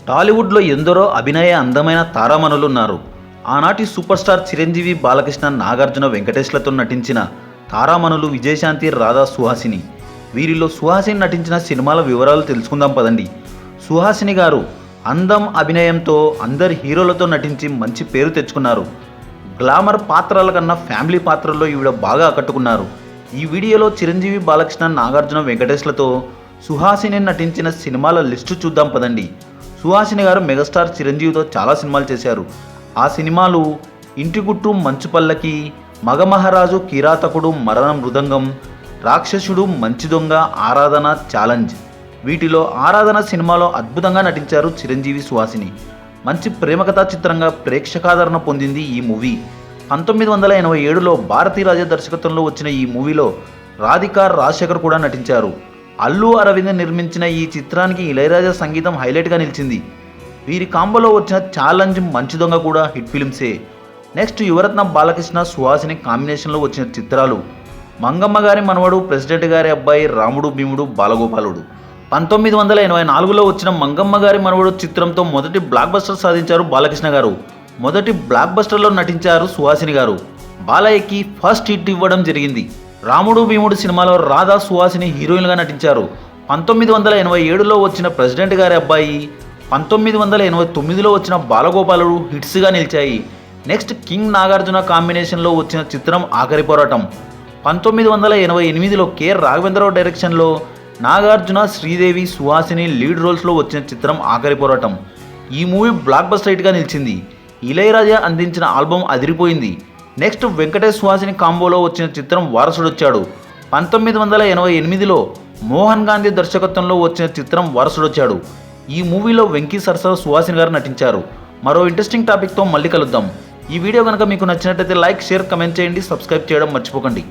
టాలీవుడ్లో ఎందరో అభినయ అందమైన తారామణులున్నారు. ఆనాటి సూపర్ స్టార్ చిరంజీవి, బాలకృష్ణ, నాగార్జున, వెంకటేష్లతో నటించిన తారామణులు విజయశాంతి, రాధా, సుహాసిని. వీరిలో సుహాసిని నటించిన సినిమాల వివరాలు తెలుసుకుందాం పదండి. సుహాసిని గారు అందం, అభినయంతో అందరి హీరోలతో నటించి మంచి పేరు తెచ్చుకున్నారు. గ్లామర్ పాత్రల కన్నా ఫ్యామిలీ పాత్రల్లో ఈవిడ బాగా ఆకట్టుకున్నారు. ఈ వీడియోలో చిరంజీవి, బాలకృష్ణ, నాగార్జున, వెంకటేష్లతో సుహాసిని నటించిన సినిమాల లిస్టు చూద్దాం పదండి. సుహాసిని గారు మెగాస్టార్ చిరంజీవితో చాలా సినిమాలు చేశారు. ఆ సినిమాలు ఇంటి గుట్టు, మంచు పల్లకి, మగమహారాజు, కిరాతకుడు, మరణ మృదంగం, రాక్షసుడు, మంచి దొంగ, ఆరాధన, ఛాలెంజ్. వీటిలో ఆరాధన సినిమాలో అద్భుతంగా నటించారు చిరంజీవి, సుహాసిని. మంచి ప్రేమకథా చిత్రంగా ప్రేక్షకాదరణ పొందింది ఈ మూవీ. 1987లో భారతీరాజా దర్శకత్వంలో వచ్చిన ఈ మూవీలో రాధిక, రాజశేఖర్ కూడా నటించారు. అల్లు అరవింద్ నిర్మించిన ఈ చిత్రానికి ఇళయరాజా సంగీతం హైలైట్గా నిలిచింది. వీరి కాంబోలో వచ్చిన ఛాలెంజ్, మంచి దొంగ కూడా హిట్ ఫిల్మ్సే. నెక్స్ట్ యువరత్న బాలకృష్ణ, సుహాసిని కాంబినేషన్లో వచ్చిన చిత్రాలు మంగమ్మ గారి మనవడు, ప్రెసిడెంట్ గారి అబ్బాయి, రాముడు భీముడు, బాలగోపాలుడు. 1984లో వచ్చిన మంగమ్మ గారి మనవడు చిత్రంతో మొదటి బ్లాక్ బస్టర్ సాధించారు బాలకృష్ణ గారు. మొదటి బ్లాక్ బస్టర్లో నటించారు సుహాసిని గారు. బాలయ్యకి ఫస్ట్ హిట్ ఇవ్వడం జరిగింది. రాముడు భీముడు సినిమాలో రాధా, సుహాసిని హీరోయిన్గా నటించారు. 1987లో వచ్చిన ప్రెసిడెంట్ గారి అబ్బాయి, 1989లో వచ్చిన బాలగోపాలుడు హిట్స్గా నిలిచాయి. నెక్స్ట్ కింగ్, నాగార్జున కాంబినేషన్లో వచ్చిన చిత్రం ఆఖరి పోరాటం. 1988లో కె రాఘవేంద్రరావు డైరెక్షన్లో నాగార్జున, శ్రీదేవి, సుహాసిని లీడ్ రోల్స్లో వచ్చిన చిత్రం ఆఖరి పోరాటం. ఈ మూవీ బ్లాక్ బస్టర్ హిట్గా నిలిచింది. ఇళయరాజా అందించిన ఆల్బమ్ అదిరిపోయింది. నెక్స్ట్ వెంకటేష్, సుహాసిని కాంబోలో వచ్చిన చిత్రం వారసుడొచ్చాడు. 1988లో మోహన్ గాంధీ దర్శకత్వంలో వచ్చిన చిత్రం వారసుడొచ్చాడు. ఈ మూవీలో వెంకీ సరసర సుహాసిని గారు నటించారు. మరో ఇంట్రెస్టింగ్ టాపిక్తో మళ్ళీ కలుద్దాం. ఈ వీడియో కనుక మీకు నచ్చినట్లయితే లైక్, షేర్, కమెంట్ చేయండి. సబ్స్క్రైబ్ చేయడం మర్చిపోకండి.